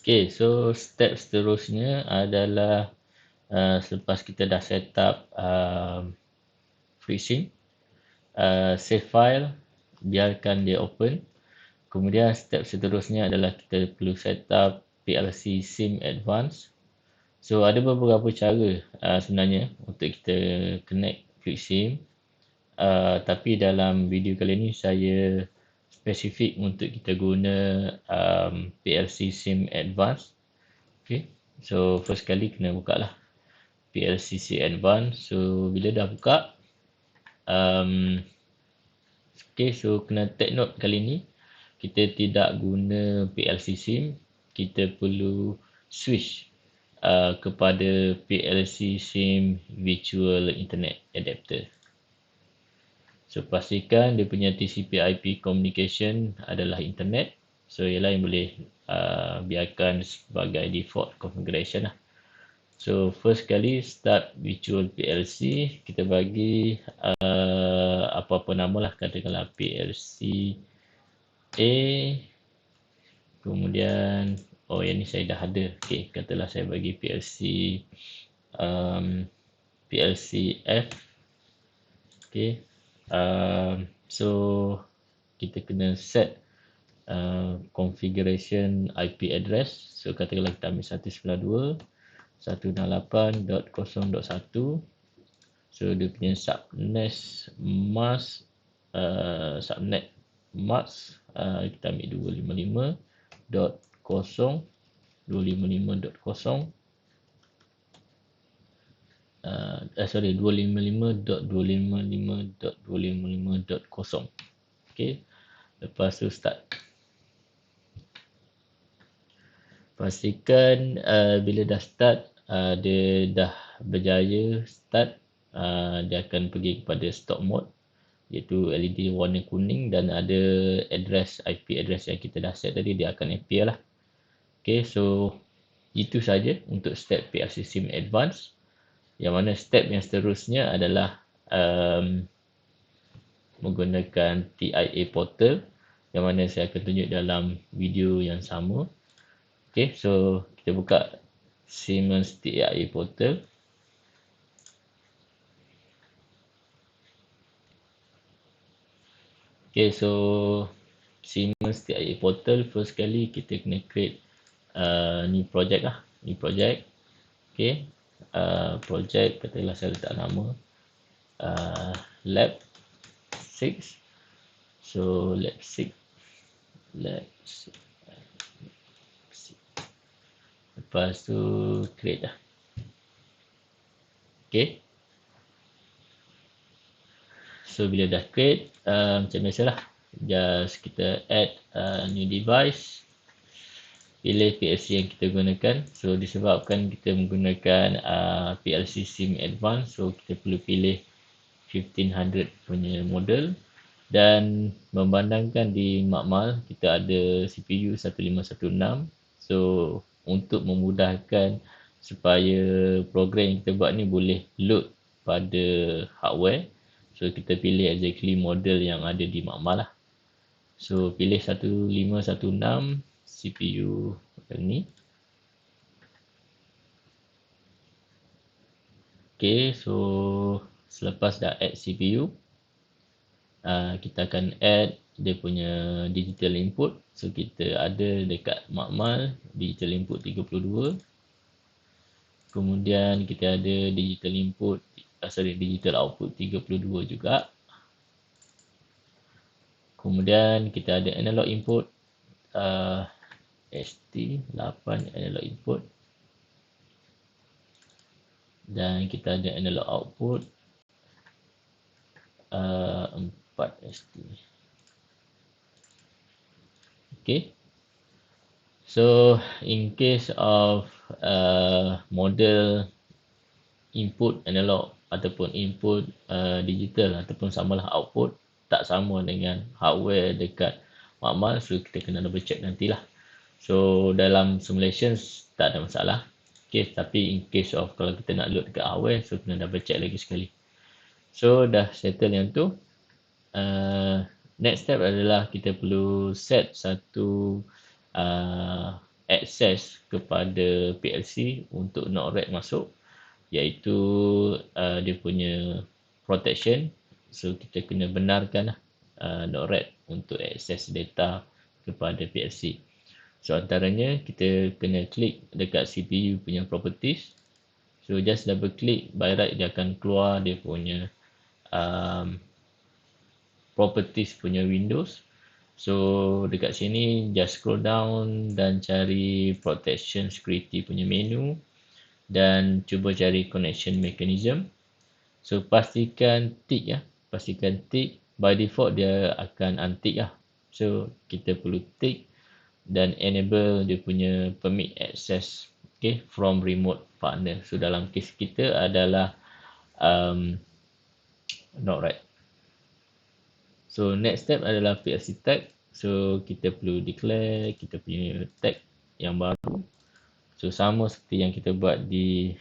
Okay, so step seterusnya adalah selepas kita dah set up FreeSync, save file, biarkan dia open. Kemudian step seterusnya adalah kita perlu set up PLC SIM Advanced. So ada beberapa cara sebenarnya untuk kita connect FreeSync. Tapi dalam video kali ini saya spesifik untuk kita guna PLC SIM Advanced. Okay, so first kali kena buka lah PLC SIM Advanced. So bila dah buka, okay, so kena take note kali ni kita tidak guna PLC SIM, kita perlu switch kepada PLC SIM Virtual Internet Adapter. So pastikan dia punya TCP/IP communication adalah internet. So ialah yang boleh biarkan sebagai default configuration lah. So first kali start virtual PLC, kita bagi apa-apa nama lah, katakanlah PLC A. Kemudian yang ni saya dah ada. Okay, katalah saya bagi PLC PLC F. Okay. So kita kena set configuration IP address. So katakanlah kita ambil 192.168.0.1. So dia punya subnet mask, subnet mask kita ambil 255.0 255.0 255.255.255.0. Okay, lepas tu start. Pastikan bila dah start, dia dah berjaya start, dia akan pergi kepada stop mode, iaitu LED warna kuning, dan ada address IP address yang kita dah set tadi, dia akan appear lah. Okay, so itu saja untuk step PLC SIM Advanced. Yang mana step yang seterusnya adalah menggunakan TIA portal, yang mana saya akan tunjuk dalam video yang sama. Okay, so kita buka Siemens TIA portal. Okay, so Siemens TIA portal, first kali kita kena create new project lah, new project. Okay, project katalah saya letak nama lab 6. So lab 6, lepas tu create lah. Okay, so bila dah create, macam biasalah, just kita add new device, pilih PLC yang kita gunakan. So disebabkan kita menggunakan PLC SIM Advanced, so kita perlu pilih 1500 punya model. Dan memandangkan di makmal kita ada CPU 1516. So untuk memudahkan supaya program yang kita buat ni boleh load pada hardware, so kita pilih exactly model yang ada di makmal lah. So pilih 1516 CPU yang ni. Okay, so selepas dah add CPU, kita akan add dia punya digital input. So kita ada dekat makmal digital input 32. Kemudian kita ada digital input, digital output 32 juga. Kemudian kita ada analog input, ST8 analog input. Dan kita ada analog output 4 ST. Okay, so in case of model input analog ataupun input digital ataupun samalah output tak sama dengan hardware dekat makmal, so kita kena double check nantilah. So dalam simulation tak ada masalah. Okay, tapi in case of kalau kita nak load dekat hardware, so kena double check lagi sekali. So dah settle yang tu. Next step adalah kita perlu set satu akses kepada PLC untuk Node-RED masuk, iaitu dia punya protection. So kita kena benarkan Node-RED untuk akses data kepada PLC. So antaranya kita kena klik dekat CPU punya properties. So just double click, by right dia akan keluar dia punya properties punya windows. So dekat sini just scroll down dan cari protection security punya menu dan cuba cari connection mechanism. So pastikan tick ya, pastikan tick. By default dia akan untick lah. So kita perlu tick dan enable dia punya permit access, okay, from remote partner. So dalam case kita adalah Node-RED. So next step adalah PLC tag. So kita perlu declare kita punya tag yang baru. So sama seperti yang kita buat di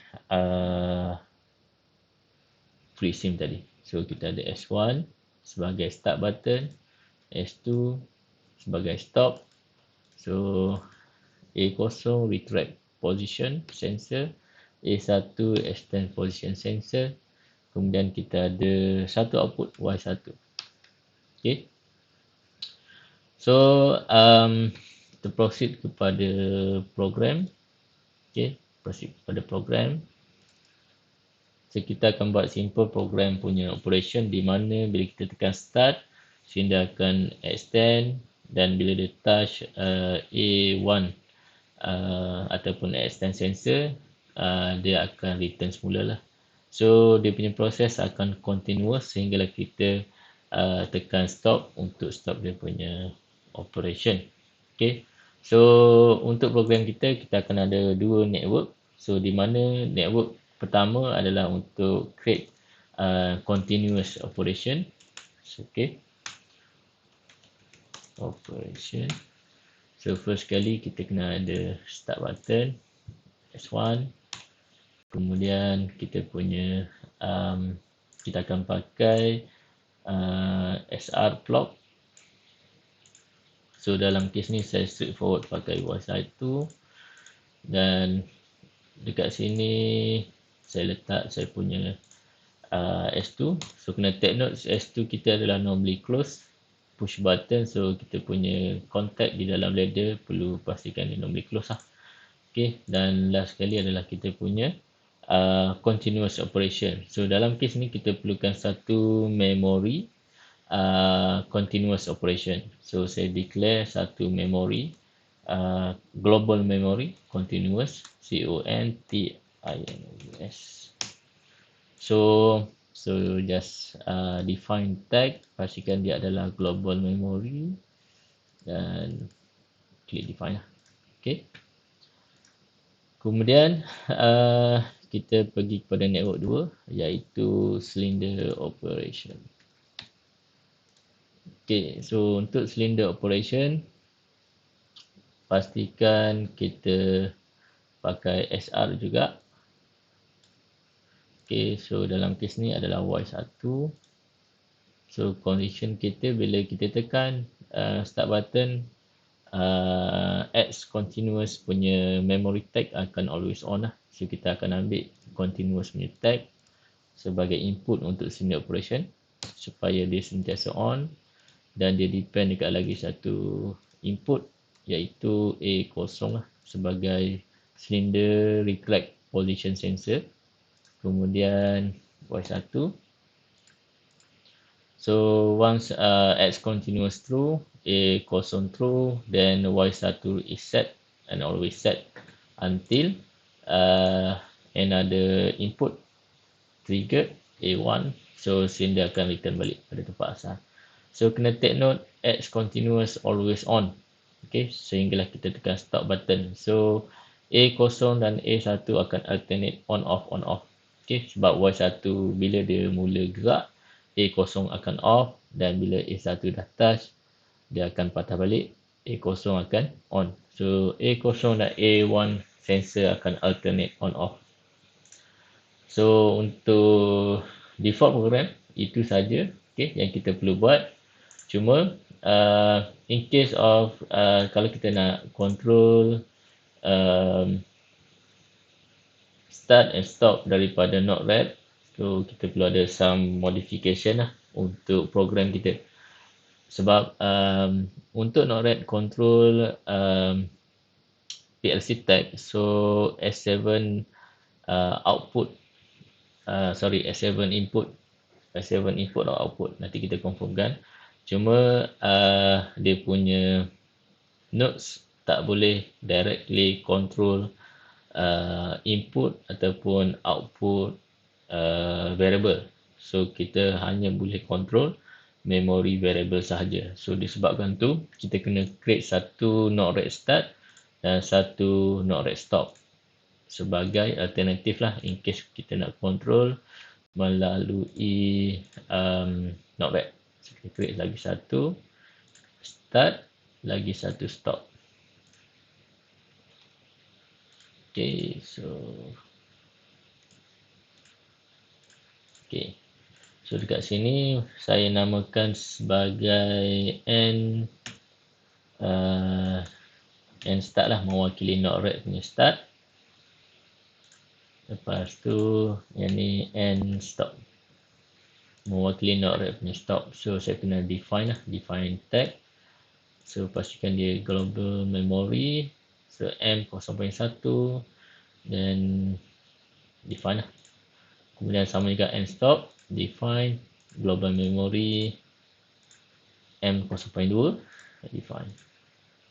FreeSIM tadi. So kita ada S1 sebagai start button, S2 sebagai stop. So A0 retract position sensor, A1 extend position sensor. Kemudian kita ada satu output Y1. Okay. So kita proceed kepada program. Okay, proceed kepada program. So kita akan buat simple program punya operation di mana bila kita tekan start, sehingga akan extend, dan bila dia touch A1 ataupun extend sensor, dia akan return semula lah. So dia punya proses akan continuous sehinggalah kita tekan stop untuk stop dia punya operation. Okay. So untuk program kita akan ada dua network. So di mana network pertama adalah untuk create continuous operation. So, okay. Operation. So first kali kita kena ada start button S1. Kemudian kita punya kita akan pakai SR clock. So dalam case ni saya straightforward pakai Y1 dan dekat sini saya letak saya punya S2. So kena take note S2 kita adalah normally close push button. So kita punya contact di dalam ladder perlu pastikan dia normally close lah. Okay, dan last sekali adalah kita punya continuous operation. So dalam case ni kita perlukan satu memory continuous operation. So saya declare satu memory global memory continuous CONTINUOUS. So just define tag, pastikan dia adalah global memory dan klik define lah. Okay. Kemudian kita pergi kepada network 2 iaitu cylinder operation. Okay, so untuk cylinder operation pastikan kita pakai SR juga. Okay, so dalam kes ni adalah Y1. So condition kita bila kita tekan start button, X continuous punya memory tag akan always on lah. So kita akan ambil continuous punya tag sebagai input untuk cylinder operation supaya dia sentiasa on, dan dia depend dekat lagi satu input iaitu A0 lah sebagai cylinder retract position sensor. Kemudian Y1. So once X continuous true, A0 true, then Y1 is set and always set until another input triggered A1. So cylinder akan return balik pada tempat asal. So kena take note X continuous always on. Okay, sehinggalah kita tekan stop button. So A0 dan A1 akan alternate on off. Okay, sebab Y1 bila dia mula gerak, A0 akan off, dan bila A1 dah touch, dia akan patah balik, A0 akan on. So A0 dan A1 sensor akan alternate on off. So untuk default program itu saja, okay, yang kita perlu buat. Cuma in case of kalau kita nak control start and stop daripada Node-RED. So kita perlu ada some modification lah untuk program kita. Sebab untuk Node-RED control PLC tag, so S7 output, S7 input, S7 input atau output, nanti kita confirmkan. Cuma dia punya nodes tak boleh directly control input ataupun output variable. So kita hanya boleh control memory variable sahaja. So disebabkan tu kita kena create satu Node-RED start dan satu Node-RED stop sebagai alternatif lah in case kita nak control melalui Node-RED. So kita create lagi satu start, lagi satu stop. Okay, so dekat sini saya namakan sebagai N start lah, mewakili Node-RED punya start. Lepas tu yang ni N stop, mewakili Node-RED punya stop. So saya kena define tag. So pastikan dia global memory. So M0.1 dan define lah. Kemudian sama juga N stop, define global memory M0.2, define.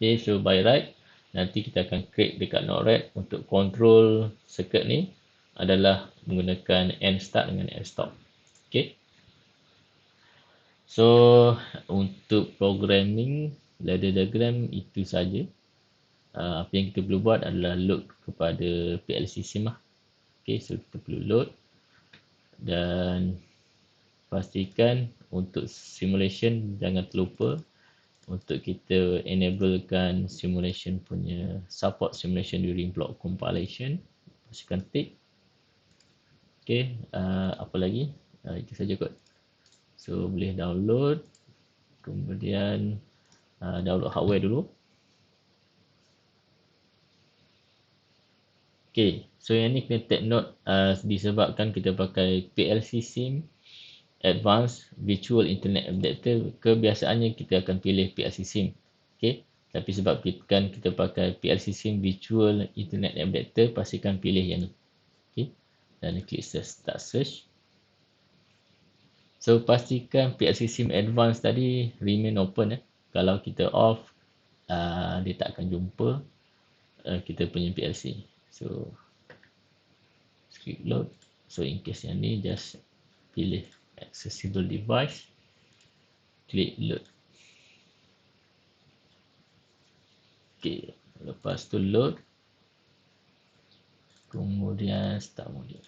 Okay, so by right nanti kita akan create dekat Node-RED untuk control circuit ni adalah menggunakan N start dengan N stop. Okay. So untuk programming ladder diagram itu saja. Apa yang kita perlu buat adalah load kepada PLC sim lah. Okay, so kita perlu load dan pastikan untuk simulation jangan terlupa untuk kita enablekan simulation punya support simulation during block compilation. Pastikan tick. Okay, apa lagi? Itu saja kot. So boleh download, kemudian download hardware dulu. Okay, so yang ni kena take note disebabkan kita pakai PLC SIM Advanced Virtual Internet Adapter, kebiasaannya kita akan pilih PLC SIM. Okay, tapi sebab kita pakai PLC SIM Virtual Internet Adapter, pastikan pilih yang ni. Okay, dan klik start search. So pastikan PLC SIM Advanced tadi remain open. Kalau kita off, dia tak akan jumpa kita punya PLC. So klik load. So in case yang ni just pilih accessible device, klik load. Okay, lepas tu load, kemudian start module.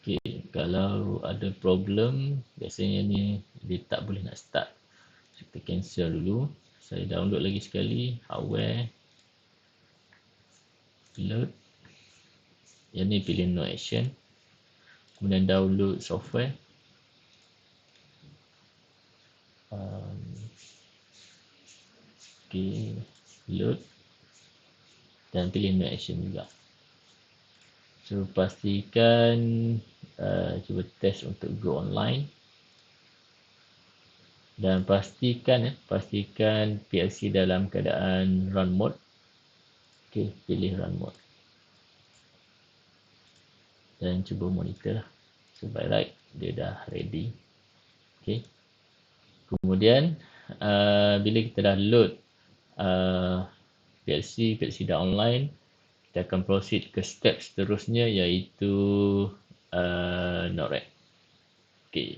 Okay, kalau ada problem, biasanya ni dia tak boleh nak start. Kita cancel dulu. Saya download lagi sekali, hardware, load. Yang ni pilih no action. Kemudian download software. Okay, load. Dan pilih no action juga. So pastikan cuba test untuk go online. Dan pastikan PLC dalam keadaan run mode. Okay, pilih run mode. Dan cuba monitor lah. So by right, dia dah ready. Okay. Kemudian bila kita dah load PLC dah online, kita akan proceed ke step seterusnya iaitu Node-RED. Okay.